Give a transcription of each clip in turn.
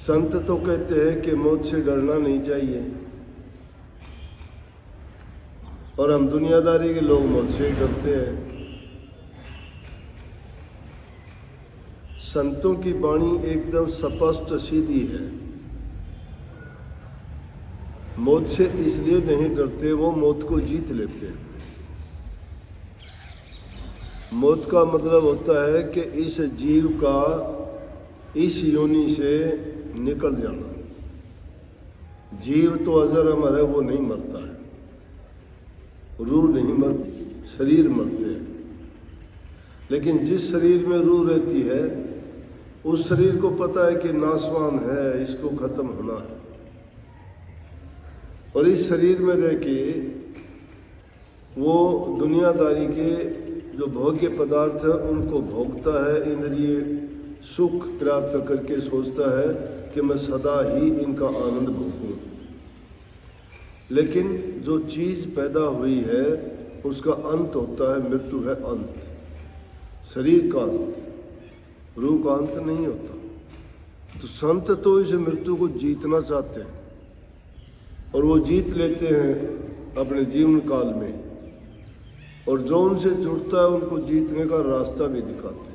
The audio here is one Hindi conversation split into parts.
संत तो कहते हैं कि मौत से डरना नहीं चाहिए, और हम दुनियादारी के लोग मौत से ही डरते हैं। संतों की वाणी एकदम स्पष्ट सीधी है। मौत से इसलिए नहीं डरते, वो मौत को जीत लेते हैं। मौत का मतलब होता है कि इस जीव का इस योनि से निकल जाना। जीव तो अजर अमर है, वो नहीं मरता है, रूह नहीं मरती, शरीर मरते हैं। लेकिन जिस शरीर में रूह रहती है उस शरीर को पता है कि नासवान है, इसको खत्म होना है, और इस शरीर में रह के वो दुनियादारी के जो भोग्य पदार्थ हैं उनको भोगता है, इंद्रिय सुख प्राप्त करके सोचता है कि मैं सदा ही इनका आनंद भोगूं। लेकिन जो चीज़ पैदा हुई है उसका अंत होता है, मृत्यु है अंत। शरीर का अंत, रूह का अंत नहीं होता। तो संत तो इस मृत्यु को जीतना चाहते हैं, और वो जीत लेते हैं अपने जीवन काल में, और जो उनसे जुड़ता है उनको जीतने का रास्ता भी दिखाते हैं।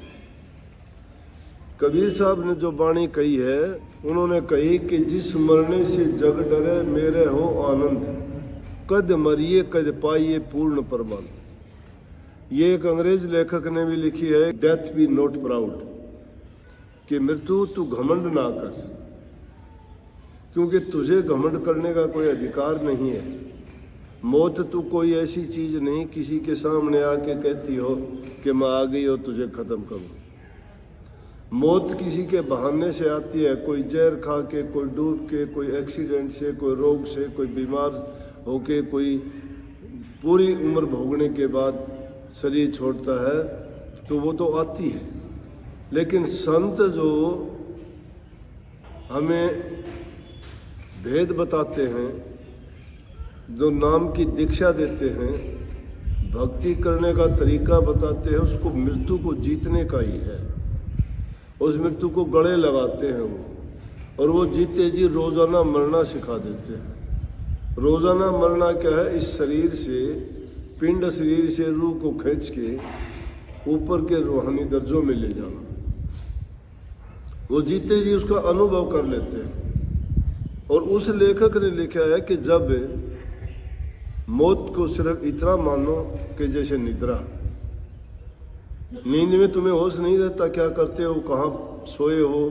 कबीर साहब ने जो वाणी कही है, उन्होंने कही कि जिस मरने से जग डरे मेरे हो आनंद, कद मरिए कद पाइए पूर्ण परमानंद। ये एक अंग्रेज लेखक ने भी लिखी है, डेथ बी नॉट प्राउड, कि मृत्यु तू घमंड ना कर, क्योंकि तुझे घमंड करने का कोई अधिकार नहीं है। मौत तू कोई ऐसी चीज नहीं किसी के सामने आके कहती हो कि मैं आ गई और तुझे खत्म करूं। मौत किसी के बहाने से आती है, कोई जहर खा के, कोई डूब के, कोई एक्सीडेंट से, कोई रोग से, कोई बीमार होके, कोई पूरी उम्र भोगने के बाद शरीर छोड़ता है, तो वो तो आती है। लेकिन संत जो हमें भेद बताते हैं, जो नाम की दीक्षा देते हैं, भक्ति करने का तरीका बताते हैं, उसको मृत्यु को जीतने का ही है। उस मृत्यु को गले लगाते हैं वो, और वो जीते जी रोजाना मरना सिखा देते हैं। रोजाना मरना क्या है? इस शरीर से, पिंड शरीर से रूह को खींच के ऊपर के रूहानी दर्जों में ले जाना। वो जीते जी उसका अनुभव कर लेते हैं। और उस लेखक ने लिखा है कि जब मौत को सिर्फ इतना मानो कि जैसे निद्रा, नींद में तुम्हें होश नहीं रहता क्या करते हो, कहाँ सोए हो,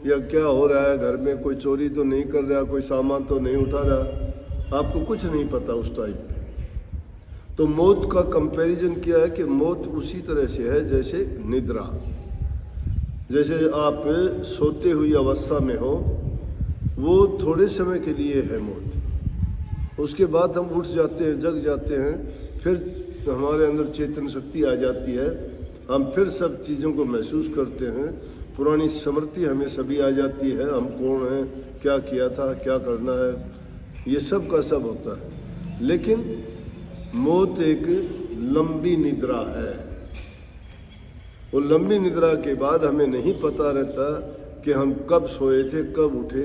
या क्या हो रहा है घर में, कोई चोरी तो नहीं कर रहा, कोई सामान तो नहीं उठा रहा, आपको कुछ नहीं पता उस टाइम पे। तो मौत का कंपैरिजन किया है कि मौत उसी तरह से है जैसे निद्रा। जैसे आप सोते हुई अवस्था में हो, वो थोड़े समय के लिए है मौत, उसके बाद हम उठ जाते हैं, जग जाते हैं, फिर हमारे अंदर चेतन शक्ति आ जाती है, हम फिर सब चीज़ों को महसूस करते हैं, पुरानी स्मृति हमें सभी आ जाती है, हम कौन हैं, क्या किया था, क्या करना है, ये सब का सब होता है। लेकिन मौत एक लंबी निद्रा है। वो लंबी निद्रा के बाद हमें नहीं पता रहता कि हम कब सोए थे, कब उठे,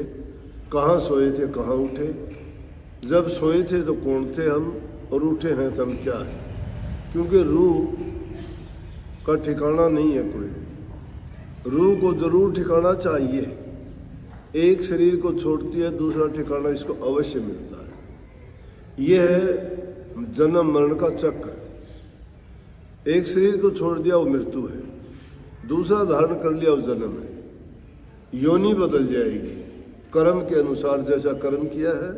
कहाँ सोए थे, कहाँ उठे। जब सोए थे तो कौन थे हम, और उठे हैं तो हम क्या है, क्योंकि रूह का ठिकाना नहीं है कोई भी। रूह को जरूर ठिकाना चाहिए, एक शरीर को छोड़ती है, दूसरा ठिकाना इसको अवश्य मिलता है। यह है जन्म मरण का चक्र। एक शरीर को छोड़ दिया वो मृत्यु है, दूसरा धारण कर लिया वो जन्म है। योनि बदल जाएगी, कर्म के अनुसार जैसा कर्म किया है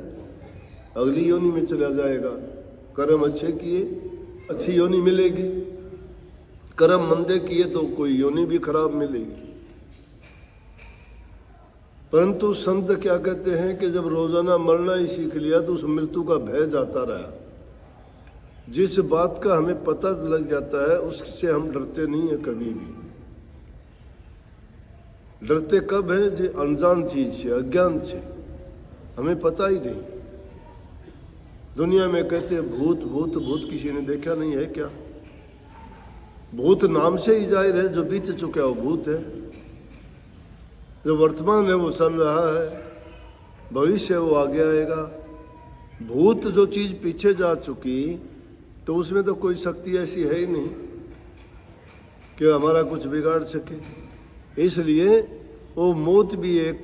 अगली योनि में चला जाएगा। कर्म अच्छे किए अच्छी योनि मिलेगी, कर्म मंदे किए तो कोई योनि भी खराब मिलेगी। परंतु संत क्या कहते हैं कि जब रोजाना मरना ही सीख लिया तो उस मृत्यु का भय जाता रहा। जिस बात का हमें पता लग जाता है उससे हम डरते नहीं है कभी भी। डरते कब है? जो अनजान चीज से, अज्ञान से, हमें पता ही नहीं। दुनिया में कहते हैं भूत भूत भूत, किसी ने देखा नहीं है क्या? भूत नाम से ही जाहिर है, जो बीत चुका है वो भूत है। जो वर्तमान है वो चल रहा है, भविष्य वो आगे आएगा। भूत जो चीज पीछे जा चुकी तो उसमें तो कोई शक्ति ऐसी है ही नहीं कि हमारा कुछ बिगाड़ सके। इसलिए वो मौत भी एक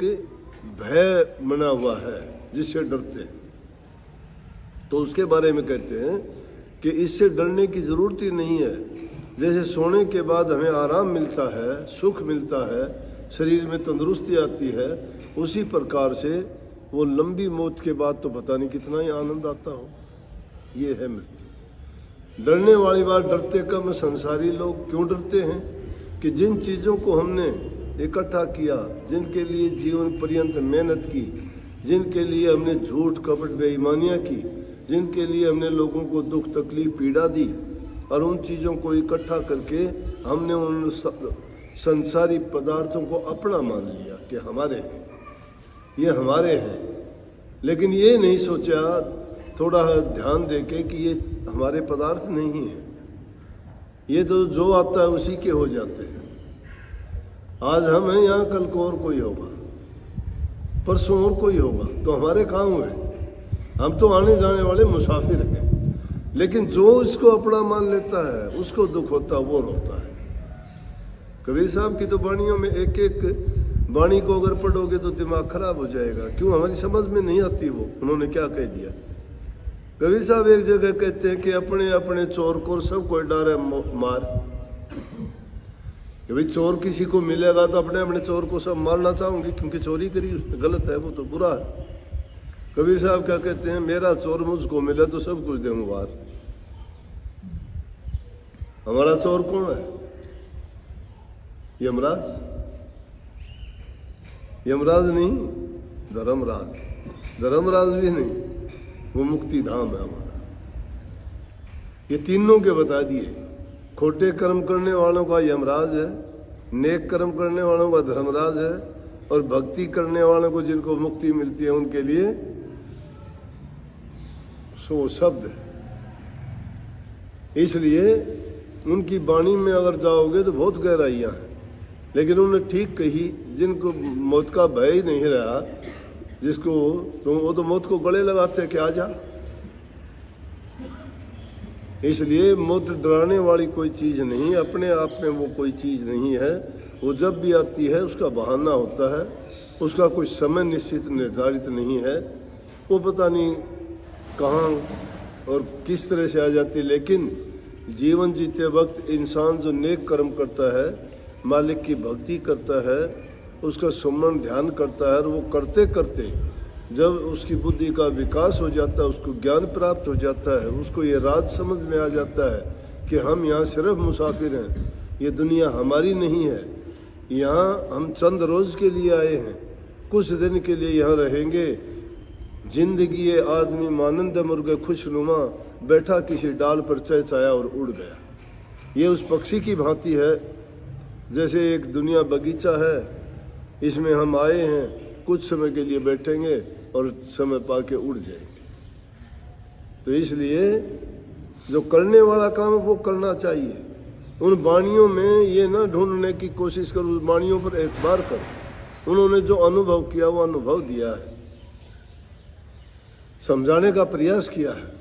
भय बना हुआ है जिससे डरते हैं। तो उसके बारे में कहते हैं कि इससे डरने की जरूरत ही नहीं है। जैसे सोने के बाद हमें आराम मिलता है, सुख मिलता है, शरीर में तंदुरुस्ती आती है, उसी प्रकार से वो लंबी मौत के बाद तो पता नहीं कितना ही आनंद आता हो। ये है मृत्यु। डरने वाली बात डरते कम संसारी लोग क्यों डरते हैं कि जिन चीज़ों को हमने इकट्ठा किया, जिनके लिए जीवन पर्यंत मेहनत की, जिनके लिए हमने झूठ कपट बेईमानियाँ की, जिनके लिए हमने लोगों को दुख तकलीफ पीड़ा दी, और उन चीज़ों को इकट्ठा करके हमने उन संसारी पदार्थों को अपना मान लिया कि हमारे हैं, ये हमारे हैं। लेकिन ये नहीं सोचा थोड़ा ध्यान देके कि ये हमारे पदार्थ नहीं है, ये तो जो आता है उसी के हो जाते हैं। आज हम हैं यहाँ, कल को और कोई होगा, परसों और कोई होगा, तो हमारे कहाँ हुए? हम तो आने जाने वाले मुसाफिर हैं। लेकिन जो इसको अपना मान लेता है उसको दुख होता, वो रोता है। कबीर साहब की तो वाणियों में एक एक वाणी को अगर पढ़ोगे तो दिमाग खराब हो जाएगा। क्यों? हमारी समझ में नहीं आती वो उन्होंने क्या कह दिया। कबीर साहब एक जगह कहते हैं कि अपने अपने चोर को सबको डारे मार। कि भाई चोर किसी को मिलेगा तो अपने अपने चोर को सब मारना चाहूंगी क्योंकि चोरी करी, गलत है, वो तो बुरा है। कबीर साहब क्या कहते हैं, मेरा चोर मुझको मिला तो सब कुछ दूंगा वार। हमारा चोर कौन है? यमराज। यमराज नहीं, धर्मराज। धर्मराज भी नहीं, वो मुक्ति धाम है हमारा। ये तीनों के बता दिए। खोटे कर्म करने वालों का यमराज है, नेक कर्म करने वालों का धर्मराज है, और भक्ति करने वालों को जिनको मुक्ति मिलती है उनके लिए सो शब्द है। इसलिए उनकी वाणी में अगर जाओगे तो बहुत गहराइयां हैं। लेकिन उन्होंने ठीक कही, जिनको मौत का भय ही नहीं रहा, जिसको तो वो तो मौत को गले लगाते कि आ जा। इसलिए मौत डराने वाली कोई चीज़ नहीं, अपने आप में वो कोई चीज़ नहीं है। वो जब भी आती है उसका बहाना होता है, उसका कोई समय निश्चित निर्धारित नहीं है। वो पता नहीं कहाँ और किस तरह से आ जाती है। लेकिन जीवन जीते वक्त इंसान जो नेक कर्म करता है, मालिक की भक्ति करता है, उसका सुमरण ध्यान करता है, और वो करते करते जब उसकी बुद्धि का विकास हो जाता है, उसको ज्ञान प्राप्त हो जाता है, उसको ये राज समझ में आ जाता है कि हम यहाँ सिर्फ मुसाफिर हैं, ये दुनिया हमारी नहीं है, यहाँ हम चंद रोज़ के लिए आए हैं, कुछ दिन के लिए यहाँ रहेंगे। जिंदगी ये आदमी मानंद मुर्गे खुशनुमा, बैठा किसी डाल पर चहचहाया और उड़ गया। ये उस पक्षी की भांति है, जैसे एक दुनिया बगीचा है, इसमें हम आए हैं, कुछ समय के लिए बैठेंगे और समय पाके उड़ जाएंगे। तो इसलिए जो करने वाला काम वो करना चाहिए। उन वाणियों में ये ना ढूंढने की कोशिश करो, वाणियों पर एतबार करो। उन्होंने जो अनुभव किया वो अनुभव दिया है, समझाने का प्रयास किया है।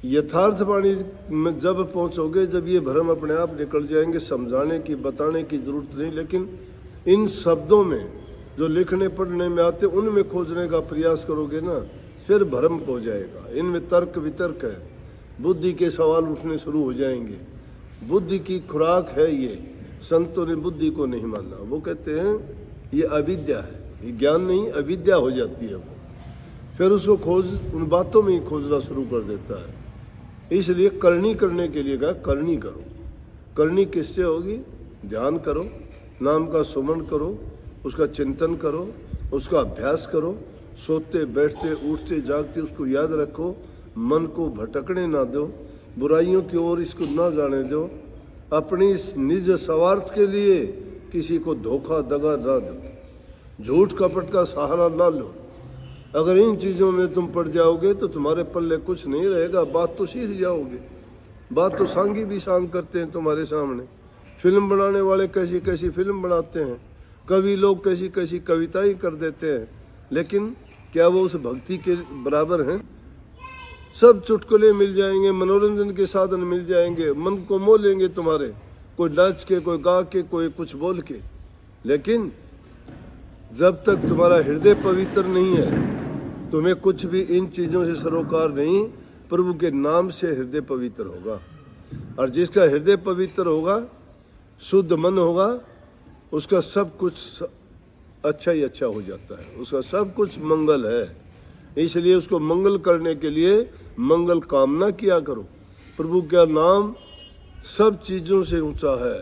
यथार्थ वाणी में जब पहुंचोगे, जब ये भ्रम अपने आप निकल जाएंगे, समझाने की बताने की जरूरत नहीं। लेकिन इन शब्दों में जो लिखने पढ़ने में आते उनमें खोजने का प्रयास करोगे ना, फिर भ्रम हो जाएगा। इनमें तर्क वितर्क है, बुद्धि के सवाल उठने शुरू हो जाएंगे। बुद्धि की खुराक है ये, संतों ने बुद्धि को नहीं माना। वो कहते हैं ये अविद्या है, ये ज्ञान नहीं, अविद्या हो जाती है वो। फिर उसको खोज उन बातों में ही खोजना शुरू कर देता है। इसलिए करनी करने के लिए कहा, करनी करो। करनी किससे होगी? ध्यान करो, नाम का सुमरण करो, उसका चिंतन करो, उसका अभ्यास करो, सोते बैठते उठते जागते उसको याद रखो, मन को भटकने ना दो, बुराइयों की ओर इसको ना जाने दो, अपनी निज स्वार्थ के लिए किसी को धोखा दगा ना दो, झूठ कपट का सहारा ना लो। अगर इन चीज़ों में तुम पड़ जाओगे तो तुम्हारे पल्ले कुछ नहीं रहेगा। बात तो सीख जाओगे, बात तो सांगी भी सांग करते हैं तुम्हारे सामने। फिल्म बनाने वाले कैसी कैसी फिल्म बनाते हैं, कवि लोग कैसी कैसी कविताएं कर देते हैं, लेकिन क्या वो उस भक्ति के बराबर हैं? सब चुटकुले मिल जाएंगे, मनोरंजन के साधन मिल जाएंगे, मन को मोह लेंगे तुम्हारे, कोई नाच के, कोई गा के, कोई कुछ बोल के, लेकिन जब तक तुम्हारा हृदय पवित्र नहीं है, तुम्हें कुछ भी इन चीज़ों से सरोकार नहीं। प्रभु के नाम से हृदय पवित्र होगा, और जिसका हृदय पवित्र होगा, शुद्ध मन होगा, उसका सब कुछ अच्छा ही अच्छा हो जाता है, उसका सब कुछ मंगल है। इसलिए उसको मंगल करने के लिए मंगल कामना किया करो। प्रभु का नाम सब चीज़ों से ऊंचा है,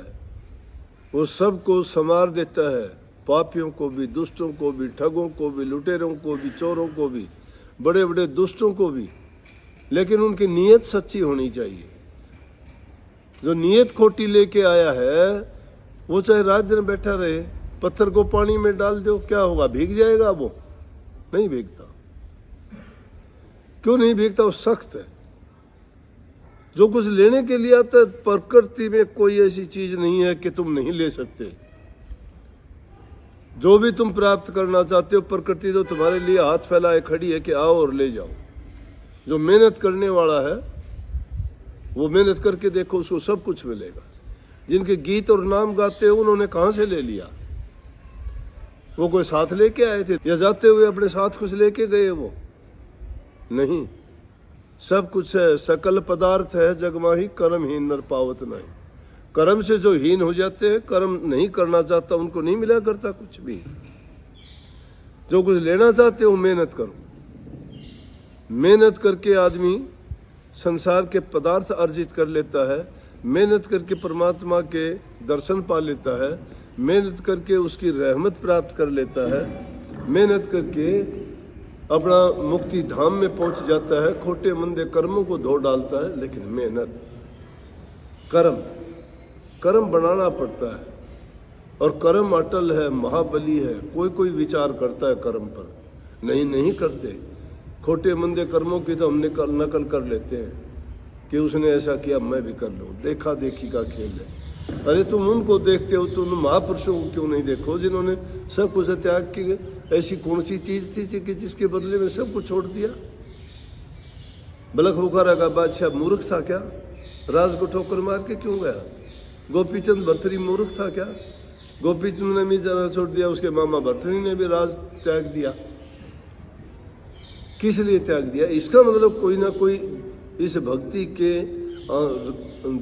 वो सबको संवार देता है, पापियों को भी, दुष्टों को भी, ठगों को भी, लुटेरों को भी, चोरों को भी, बड़े बड़े दुष्टों को भी, लेकिन उनकी नीयत सच्ची होनी चाहिए। जो नीयत खोटी लेके आया है, वो चाहे रात दिन बैठा रहे, पत्थर को पानी में डाल दो, क्या होगा? भीग जाएगा? वो नहीं भीगता। क्यों नहीं भीगता? वो सख्त है। जो कुछ लेने के लिए आता है, प्रकृति में कोई ऐसी चीज नहीं है कि तुम नहीं ले सकते। जो भी तुम प्राप्त करना चाहते हो, प्रकृति तो तुम्हारे लिए हाथ फैलाए खड़ी है कि आओ और ले जाओ। जो मेहनत करने वाला है, वो मेहनत करके देखो, उसको सब कुछ मिलेगा। जिनके गीत और नाम गाते हैं, उन्होंने कहां से ले लिया? वो कोई साथ लेके आए थे, या जाते हुए अपने साथ कुछ लेके गए? वो नहीं, सब कुछ है, सकल पदार्थ है जगमाही, कर्महीन नर पावत नहीं। कर्म से जो हीन हो जाते हैं, कर्म नहीं करना चाहता, उनको नहीं मिला करता कुछ भी। जो कुछ लेना चाहते हो, मेहनत करो। मेहनत करके आदमी संसार के पदार्थ अर्जित कर लेता है, मेहनत करके परमात्मा के दर्शन पा लेता है, मेहनत करके उसकी रहमत प्राप्त कर लेता है, मेहनत करके अपना मुक्ति धाम में पहुंच जाता है, खोटे मंदे कर्मों को धो डालता है। लेकिन मेहनत, कर्म बनाना पड़ता है, और कर्म अटल है, महाबली है। कोई कोई विचार करता है कर्म पर, नहीं करते। खोटे मंदे कर्मों की तो हम नकल कर लेते हैं कि उसने ऐसा किया, मैं भी कर लूँ। देखा देखी का खेल है। अरे तुम उनको देखते हो, तुम महापुरुषों को क्यों नहीं देखो, जिन्होंने सब कुछ त्याग किया? ऐसी कौन सी चीज थी कि जिसके बदले में सब कुछ छोड़ दिया? बलख बुखारा का बादशाह मूर्ख था क्या? राज को ठोकर मार के क्यों गया? गोपीचंद भर्तरी मूर्ख था क्या? गोपीचंद ने भी जाना छोड़ दिया, उसके मामा भर्तरी ने भी राज त्याग दिया। किस लिए त्याग दिया? इसका मतलब कोई ना कोई इस भक्ति के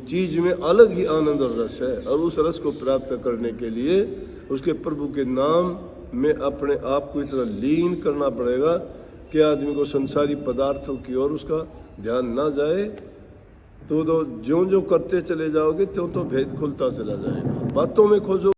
चीज में अलग ही आनंद और रस है, और उस रस को प्राप्त करने के लिए उसके प्रभु के नाम में अपने आप को इतना लीन करना पड़ेगा कि आदमी को संसारी पदार्थों की ओर उसका ध्यान ना जाए। तो जो करते चले जाओगे, त्यों तो भेद खुलता चला जाएगा। बातों में खोजो